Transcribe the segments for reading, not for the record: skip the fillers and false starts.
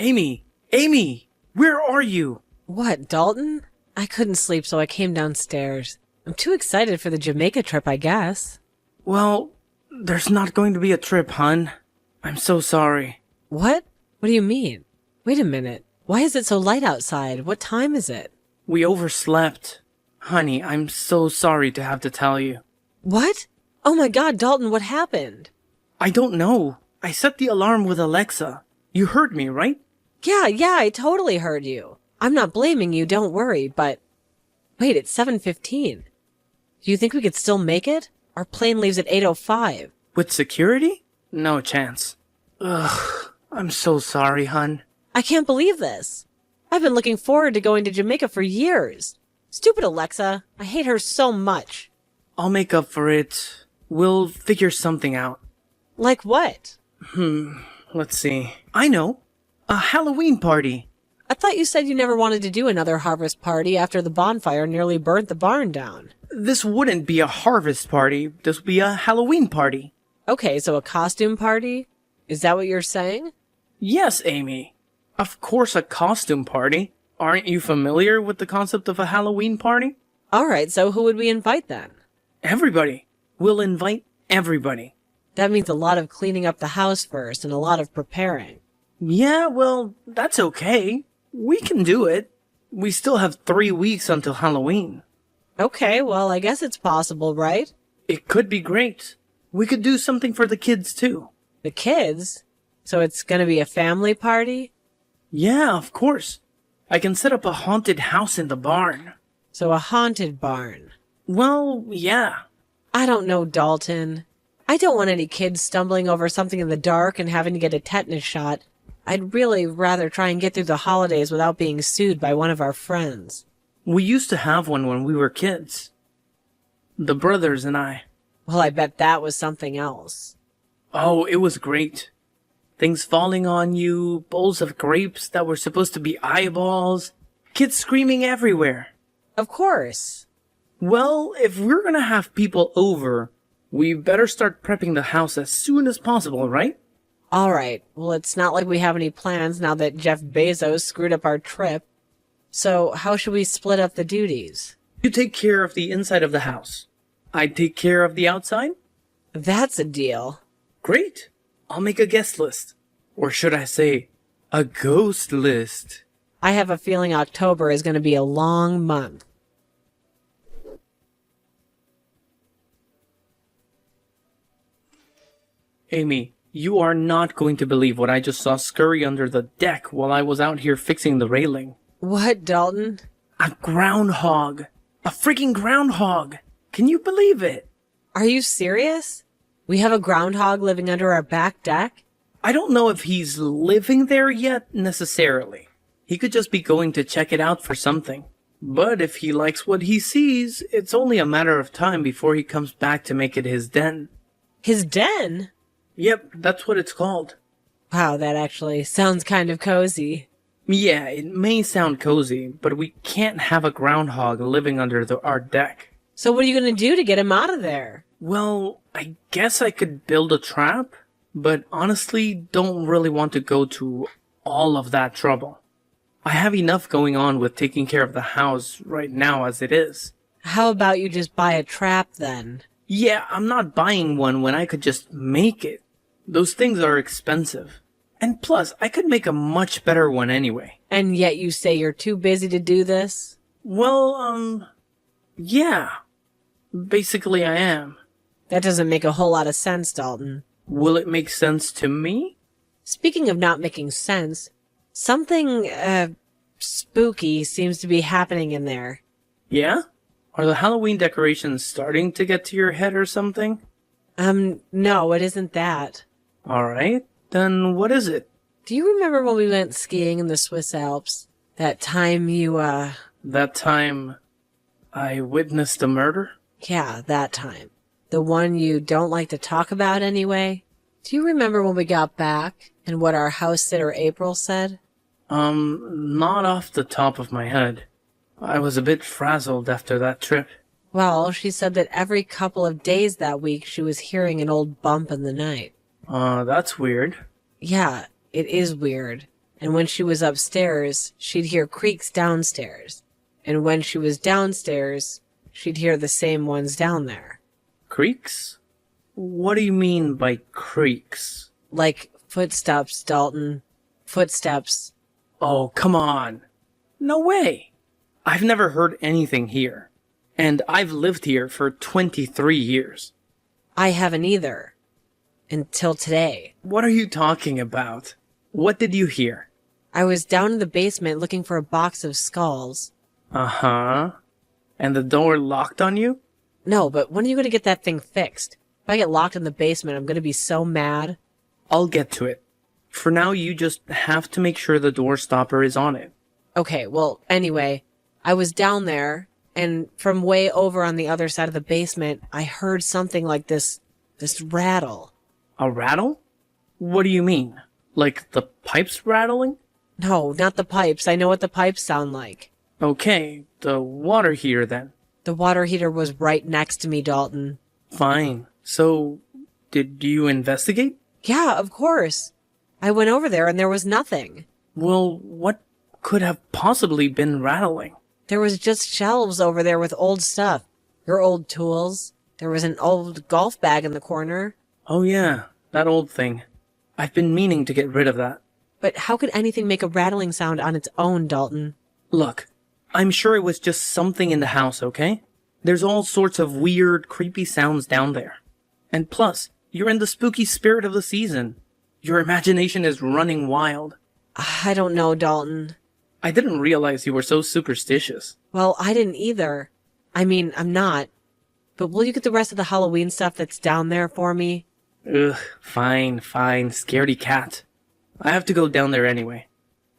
Amy! Amy! Where are you? What, Dalton? I couldn't sleep, so I came downstairs. I'm too excited for the Jamaica trip, I guess. Well, there's not going to be a trip, hun. I'm so sorry. What? What do you mean? Wait a minute. Why is it so light outside? What time is it? We overslept. Honey, I'm so sorry to have to tell you. What? Oh my God, Dalton, what happened? I don't know. I set the alarm with Alexa. You heard me, right? Yeah, I totally heard you. I'm not blaming you, don't worry, but... Wait, it's 7:15. Do you think we could still make it? Our plane leaves at 8:05. With security? No chance. Ugh, I'm so sorry, hun. I can't believe this. I've been looking forward to going to Jamaica for years. Stupid Alexa. I hate her so much. I'll make up for it. We'll figure something out. Like what? Let's see. I know. A Halloween party. I thought you said you never wanted to do another harvest party after the bonfire nearly burnt the barn down. This wouldn't be a harvest party. This would be a Halloween party. Okay, so a costume party? Is that what you're saying? Yes, Amy. Of course a costume party. Aren't you familiar with the concept of a Halloween party? Alright, so who would we invite then? Everybody. We'll invite everybody. That means a lot of cleaning up the house first and a lot of preparing. Yeah, well, that's okay. We can do it. We still have 3 weeks until Halloween. Okay, well, I guess it's possible, right? It could be great. We could do something for the kids too. The kids? So it's gonna be a family party? Yeah, of course. I can set up a haunted house in the barn. So a haunted barn. Well, yeah. I don't know, Dalton. I don't want any kids stumbling over something in the dark and having to get a tetanus shot. I'd really rather try and get through the holidays without being sued by one of our friends. We used to have one when we were kids. The brothers and I. Well, I bet that was something else. Oh, it was great. Things falling on you, bowls of grapes that were supposed to be eyeballs, kids screaming everywhere. Of course. Well, if we're gonna have people over, we better start prepping the house as soon as possible, right? All right. Well, it's not like we have any plans now that Jeff Bezos screwed up our trip. So how should we split up the duties? You take care of the inside of the house. I take care of the outside? That's a deal. Great. I'll make a guest list. Or should I say, a ghost list. I have a feeling October is going to be a long month. Amy, you are not going to believe what I just saw scurry under the deck while I was out here fixing the railing. What, Dalton? A groundhog. A freaking groundhog. Can you believe it? Are you serious? We have a groundhog living under our back deck? I don't know if he's living there yet, necessarily. He could just be going to check it out for something. But if he likes what he sees, it's only a matter of time before he comes back to make it his den. His den? Yep, that's what it's called. Wow, that actually sounds kind of cozy. Yeah, it may sound cozy, but we can't have a groundhog living under our deck. So what are you going to do to get him out of there? Well, I guess I could build a trap, but honestly don't really want to go to all of that trouble. I have enough going on with taking care of the house right now as it is. How about you just buy a trap then? Yeah, I'm not buying one when I could just make it. Those things are expensive. And plus, I could make a much better one anyway. And yet you say you're too busy to do this? Well, yeah. Basically I am. That doesn't make a whole lot of sense, Dalton. Will it make sense to me? Speaking of not making sense, something, spooky seems to be happening in there. Yeah? Are the Halloween decorations starting to get to your head or something? No, it isn't that. Alright, then what is it? Do you remember when we went skiing in the Swiss Alps? That time you, That time I witnessed a murder? Yeah, that time. The one you don't like to talk about anyway? Do you remember when we got back and what our house sitter April said? Not off the top of my head. I was a bit frazzled after that trip. Well, she said that every couple of days that week she was hearing an old bump in the night. That's weird. Yeah, it is weird. And when she was upstairs, she'd hear creaks downstairs. And when she was downstairs, she'd hear the same ones down there. Creaks? What do you mean by creaks? Like footsteps, Dalton. Footsteps. Oh, come on. No way. I've never heard anything here. And I've lived here for 23 years. I haven't either. Until today. What are you talking about? What did you hear? I was down in the basement looking for a box of skulls. Uh-huh. And the door locked on you? No, but when are you going to get that thing fixed? If I get locked in the basement, I'm going to be so mad. I'll get to it. For now, you just have to make sure the door stopper is on it. Okay, well, anyway, I was down there, and from way over on the other side of the basement, I heard something like this rattle. A rattle? What do you mean? Like the pipes rattling? No, not the pipes. I know what the pipes sound like. Okay, the water heater then. The water heater was right next to me, Dalton. Fine. So, did you investigate? Yeah, of course. I went over there and there was nothing. Well, what could have possibly been rattling? There was just shelves over there with old stuff. Your old tools. There was an old golf bag in the corner. Oh yeah, that old thing. I've been meaning to get rid of that. But how could anything make a rattling sound on its own, Dalton? Look, I'm sure it was just something in the house, okay? There's all sorts of weird, creepy sounds down there. And plus, you're in the spooky spirit of the season. Your imagination is running wild. I don't know, Dalton. I didn't realize you were so superstitious. Well, I didn't either. I mean, I'm not. But will you get the rest of the Halloween stuff that's down there for me? Ugh, fine, scaredy cat. I have to go down there anyway.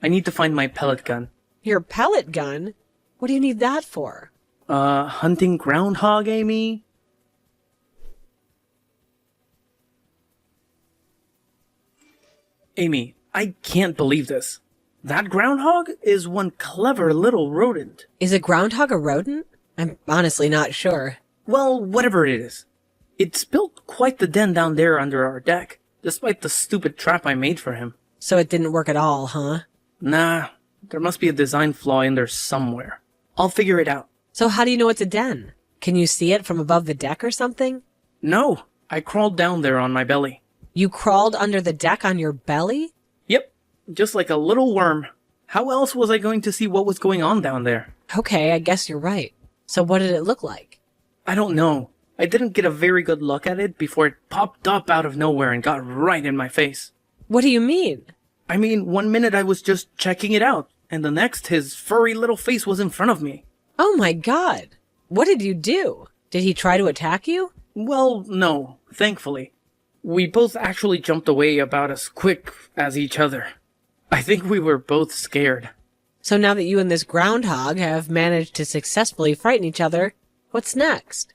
I need to find my pellet gun. Your pellet gun? What do you need that for? Hunting groundhog, Amy? Amy, I can't believe this. That groundhog is one clever little rodent. Is a groundhog a rodent? I'm honestly not sure. Well, whatever it is. It's built quite the den down there under our deck, despite the stupid trap I made for him. So it didn't work at all, huh? Nah, there must be a design flaw in there somewhere. I'll figure it out. So how do you know it's a den? Can you see it from above the deck or something? No, I crawled down there on my belly. You crawled under the deck on your belly? Yep, just like a little worm. How else was I going to see what was going on down there? Okay, I guess you're right. So what did it look like? I don't know. I didn't get a very good look at it before it popped up out of nowhere and got right in my face. What do you mean? I mean, 1 minute I was just checking it out, and the next his furry little face was in front of me. Oh my god. What did you do? Did he try to attack you? Well, no, thankfully. We both actually jumped away about as quick as each other. I think we were both scared. So now that you and this groundhog have managed to successfully frighten each other, what's next?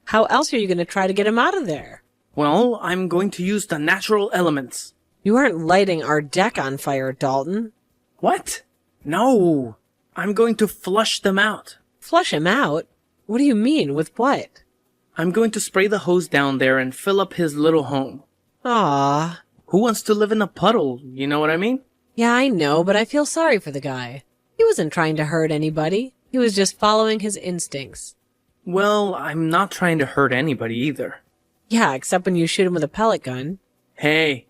How else are you going to try to get him out of there? Well, I'm going to use the natural elements. You aren't lighting our deck on fire, Dalton. What? No. I'm going to flush them out. Flush him out? What do you mean, with what? I'm going to spray the hose down there and fill up his little home. Ah. Who wants to live in a puddle, you know what I mean? Yeah, I know, but I feel sorry for the guy. He wasn't trying to hurt anybody. He was just following his instincts. Well, I'm not trying to hurt anybody either. Yeah, except when you shoot him with a pellet gun. Hey,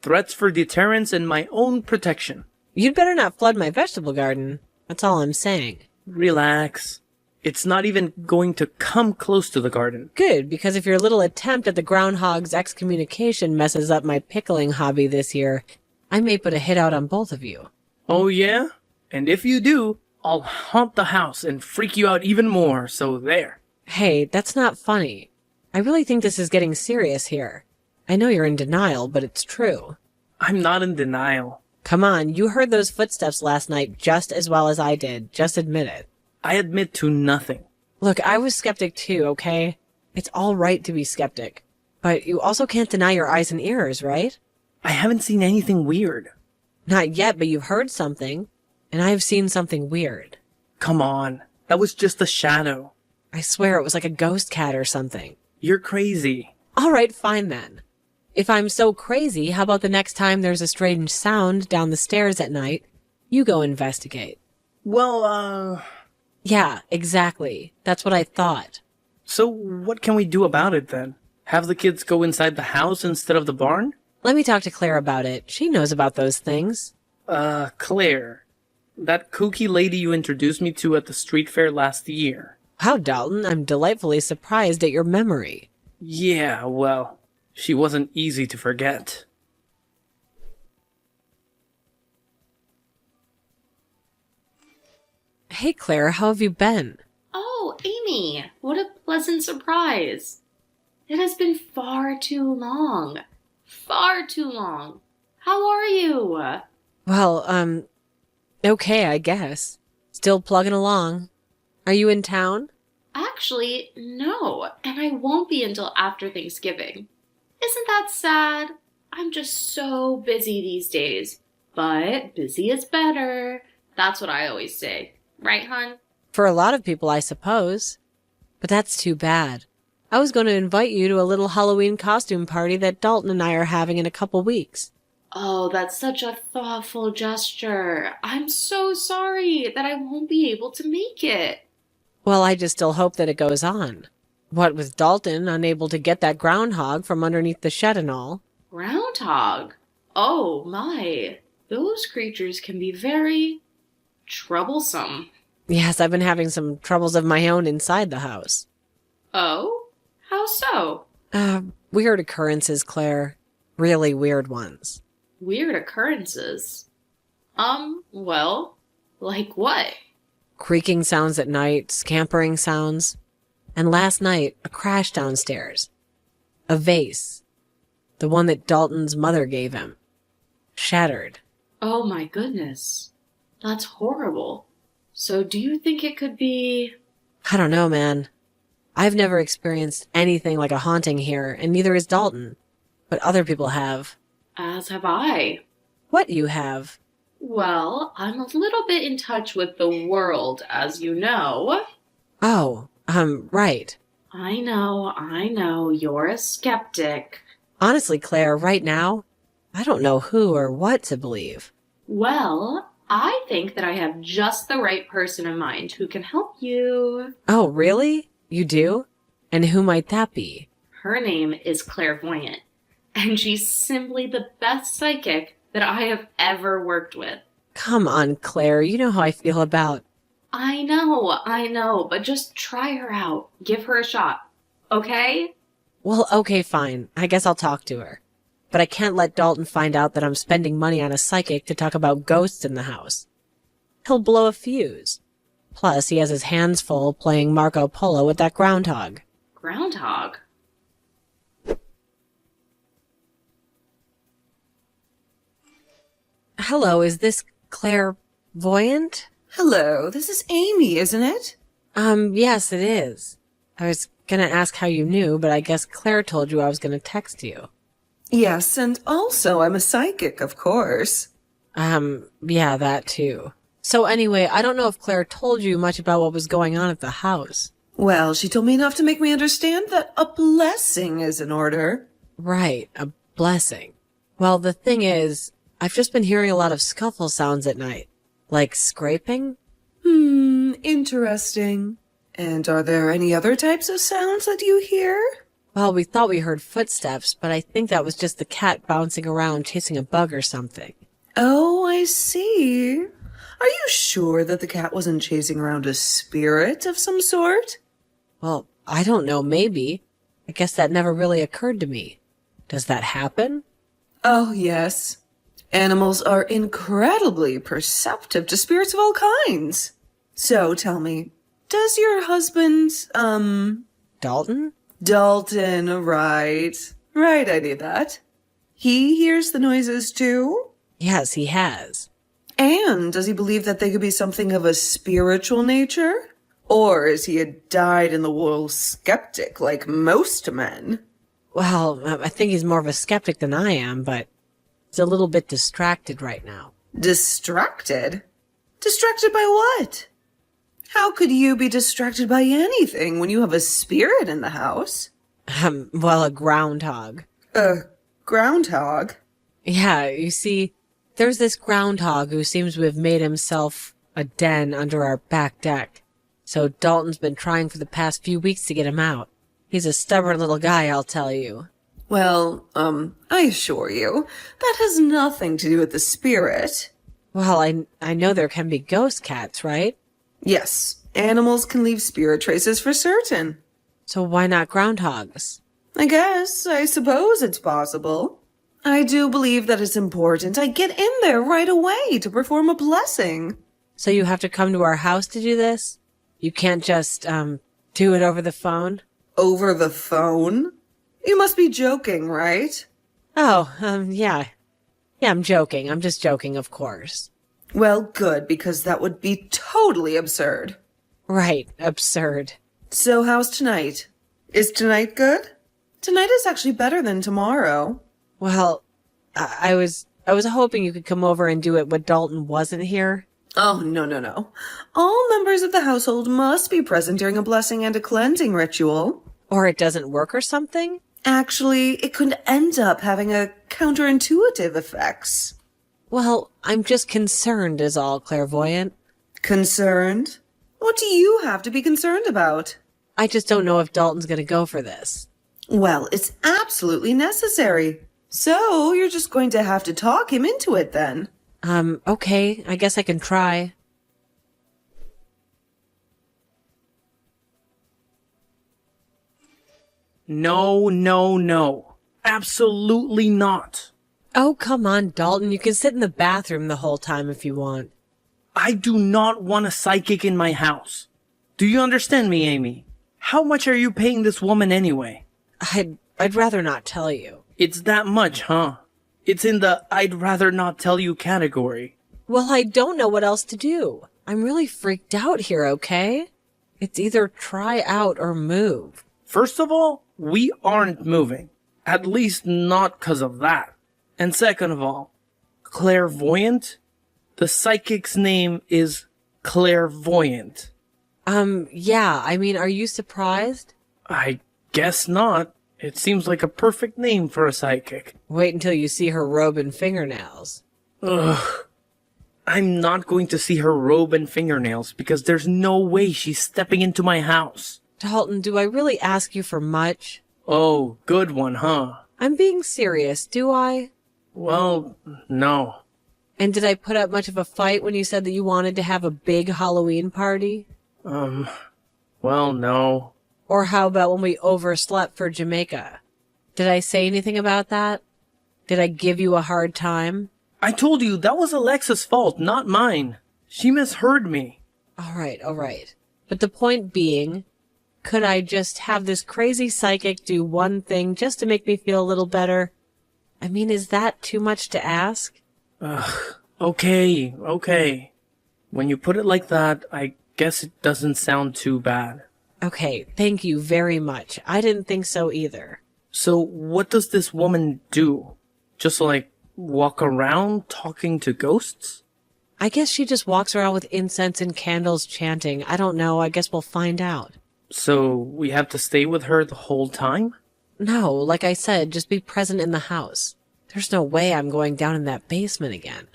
threats for deterrence and my own protection. You'd better not flood my vegetable garden. That's all I'm saying. Relax. It's not even going to come close to the garden. Good, because if your little attempt at the groundhog's excommunication messes up my pickling hobby this year, I may put a hit out on both of you. Oh yeah? And if you do, I'll haunt the house and freak you out even more, so there. Hey, that's not funny. I really think this is getting serious here. I know you're in denial, but it's true. I'm not in denial. Come on, you heard those footsteps last night just as well as I did. Just admit it. I admit to nothing. Look, I was skeptic too, okay? It's all right to be skeptic. But you also can't deny your eyes and ears, right? I haven't seen anything weird. Not yet, but you've heard something. And I have seen something weird. Come on. That was just a shadow. I swear it was like a ghost cat or something. You're crazy. All right, fine then. If I'm so crazy, how about the next time there's a strange sound down the stairs at night, you go investigate? Well, Yeah, exactly. That's what I thought. so what can we do about it then? Have the kids go inside the house instead of the barn? Let me talk to Claire about it. She knows about those things. Claire. That kooky lady you introduced me to at the street fair last year. Wow, Dalton, I'm delightfully surprised at your memory. Yeah, well, she wasn't easy to forget. Hey, Claire, how have you been? Oh, Amy, what a pleasant surprise. It has been far too long. Far too long. How are you? Well, okay, I guess. Still plugging along. Are you in town? Actually, no, and I won't be until after Thanksgiving. Isn't that sad? I'm just so busy these days. But busy is better. That's what I always say. Right, hon? For a lot of people, I suppose. But that's too bad. I was going to invite you to a little Halloween costume party that Dalton and I are having in a couple weeks. Oh, that's such a thoughtful gesture. I'm so sorry that I won't be able to make it. Well, I just still hope that it goes on. What with Dalton unable to get that groundhog from underneath the shed and all. Groundhog? Oh my. Those creatures can be very troublesome. Yes, I've been having some troubles of my own inside the house. Oh? How so? Weird occurrences, Claire. Really weird ones. Weird occurrences. Well, like what? Creaking sounds at night, scampering sounds. And last night, a crash downstairs. A vase. The one that Dalton's mother gave him. Shattered. Oh my goodness. That's horrible. So do you think it could be... I don't know, man. I've never experienced anything like a haunting here, and neither has Dalton. But other people have. As have I. What you have? Well, I'm a little bit in touch with the world, as you know. Oh, right. I know, you're a skeptic. Honestly, Claire, right now, I don't know who or what to believe. Well, I think that I have just the right person in mind who can help you. Oh, really? You do? And who might that be? Her name is Clairvoyant, and she's simply the best psychic that I have ever worked with. Come on, Claire, you know how I feel about... I know, but just try her out. Give her a shot, okay? Well, okay, fine. I guess I'll talk to her. But I can't let Dalton find out that I'm spending money on a psychic to talk about ghosts in the house. He'll blow a fuse. Plus, he has his hands full playing Marco Polo with that groundhog. Groundhog? Hello, is this Clairvoyant? Hello, this is Amy, isn't it? Yes, it is. I was gonna ask how you knew, but I guess Claire told you I was gonna text you. Yes, and also I'm a psychic, of course. Yeah, that too. So anyway, I don't know if Claire told you much about what was going on at the house. Well, she told me enough to make me understand that a blessing is in order. Right, a blessing. Well, the thing is, I've just been hearing a lot of scuffle sounds at night. Like scraping? Interesting. And are there any other types of sounds that you hear? Well, we thought we heard footsteps, but I think that was just the cat bouncing around chasing a bug or something. Oh, I see. Are you sure that the cat wasn't chasing around a spirit of some sort? Well, I don't know, maybe. I guess that never really occurred to me. Does that happen? Oh, yes. Animals are incredibly perceptive to spirits of all kinds. So tell me, does your husband, Dalton? Dalton, right. Right, I knew that. He hears the noises too? Yes, he has. And does he believe that they could be something of a spiritual nature? Or is he a dyed-in-the-wool skeptic like most men? Well, I think he's more of a skeptic than I am, but he's a little bit distracted right now. Distracted? Distracted by what? How could you be distracted by anything when you have a spirit in the house? Well, a groundhog. A groundhog. Yeah, you see, there's this groundhog who seems to have made himself a den under our back deck. So Dalton's been trying for the past few weeks to get him out. He's a stubborn little guy, I'll tell you. Well, I assure you, that has nothing to do with the spirit. Well, I know there can be ghost cats, right? Yes, animals can leave spirit traces for certain. So why not groundhogs? I suppose it's possible. I do believe that it's important I get in there right away to perform a blessing. So you have to come to our house to do this? You can't just, do it over the phone? Over the phone? You must be joking, right? Oh, yeah. Yeah, I'm joking. I'm just joking, of course. Well, good, because that would be totally absurd. Right, absurd. So how's tonight? Is tonight good? Tonight is actually better than tomorrow. Well, I was hoping you could come over and do it when Dalton wasn't here. Oh, no. All members of the household must be present during a blessing and a cleansing ritual. Or it doesn't work or something? Actually, it could end up having a counterintuitive effects. Well, I'm just concerned is all, clairvoyant. Concerned? What do you have to be concerned about? I just don't know if Dalton's gonna go for this. Well, it's absolutely necessary. So, you're just going to have to talk him into it then. Okay, I guess I can try. No. Absolutely not. Oh, come on, Dalton. You can sit in the bathroom the whole time if you want. I do not want a psychic in my house. Do you understand me, Amy? How much are you paying this woman anyway? I'd rather not tell you. It's that much, huh? It's in the I'd rather not tell you category. Well, I don't know what else to do. I'm really freaked out here, okay? It's either try out or move. First of all, we aren't moving. At least not 'cause of that. And second of all, clairvoyant? The psychic's name is Clairvoyant. Yeah, I mean, are you surprised? I guess not. It seems like a perfect name for a psychic. Wait until you see her robe and fingernails. Ugh. I'm not going to see her robe and fingernails because there's no way she's stepping into my house. Dalton, do I really ask you for much? Oh, good one, huh? I'm being serious, do I? Well, no. And did I put up much of a fight when you said that you wanted to have a big Halloween party? Well, no. Or how about when we overslept for Jamaica? Did I say anything about that? Did I give you a hard time? I told you that was Alexa's fault, not mine. She misheard me. All right. But the point being, could I just have this crazy psychic do one thing just to make me feel a little better? I mean, is that too much to ask? Okay. When you put it like that, I guess it doesn't sound too bad. Okay, thank you very much. I didn't think so either. So what does this woman do? Just like walk around talking to ghosts? I guess she just walks around with incense and candles chanting. I don't know. I guess we'll find out. So we have to stay with her the whole time? No, like I said, just be present in the house. There's no way I'm going down in that basement again.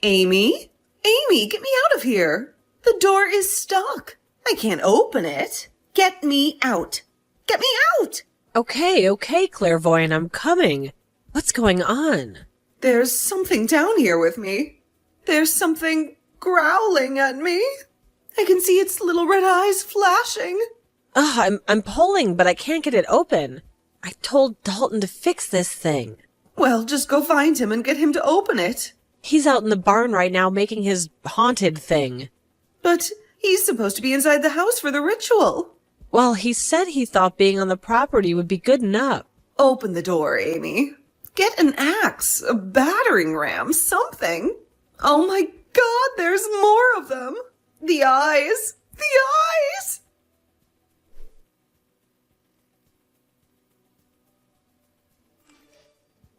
Amy? Amy, get me out of here. The door is stuck. I can't open it. Get me out. Get me out! Okay, Clairvoyant, I'm coming. What's going on? There's something down here with me. There's something growling at me. I can see its little red eyes flashing. I'm pulling, but I can't get it open. I told Dalton to fix this thing. Well, just go find him and get him to open it. He's out in the barn right now making his haunted thing. But he's supposed to be inside the house for the ritual. Well, he said he thought being on the property would be good enough. Open the door, Amy. Get an axe, a battering ram, something. Oh my God, there's more of them. The eyes. The eyes!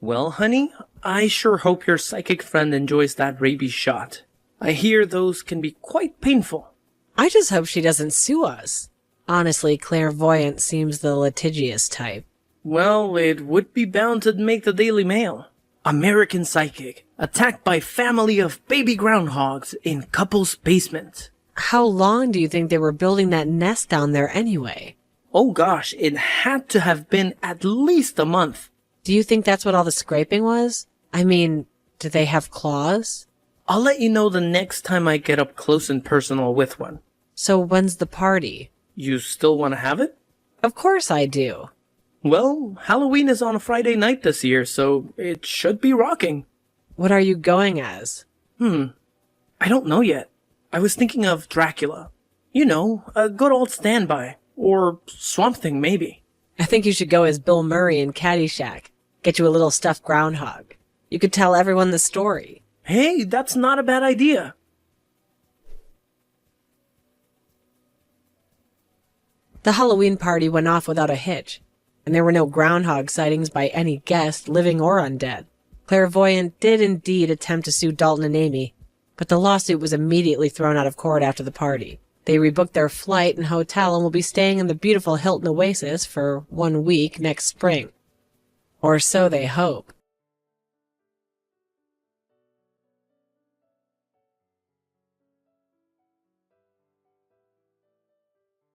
Well, honey, I sure hope your psychic friend enjoys that rabies shot. I hear those can be quite painful. I just hope she doesn't sue us. Honestly, clairvoyant seems the litigious type. Well, it would be bound to make the Daily Mail. American psychic attacked by family of baby groundhogs in couple's basement. How long do you think they were building that nest down there anyway? Oh gosh, it had to have been at least a month. Do you think that's what all the scraping was? I mean, do they have claws? I'll let you know the next time I get up close and personal with one. So when's the party? You still want to have it? Of course I do. Well, Halloween is on a Friday night this year, so it should be rocking. What are you going as? I don't know yet. I was thinking of Dracula. You know, a good old standby. Or Swamp Thing, maybe. I think you should go as Bill Murray in Caddyshack. Get you a little stuffed groundhog. You could tell everyone the story. Hey, that's not a bad idea. The Halloween party went off without a hitch, and there were no groundhog sightings by any guest, living or undead. Clairvoyant did indeed attempt to sue Dalton and Amy, but the lawsuit was immediately thrown out of court after the party. They rebooked their flight and hotel and will be staying in the beautiful Hilton Oasis for 1 week next spring. Or so they hope.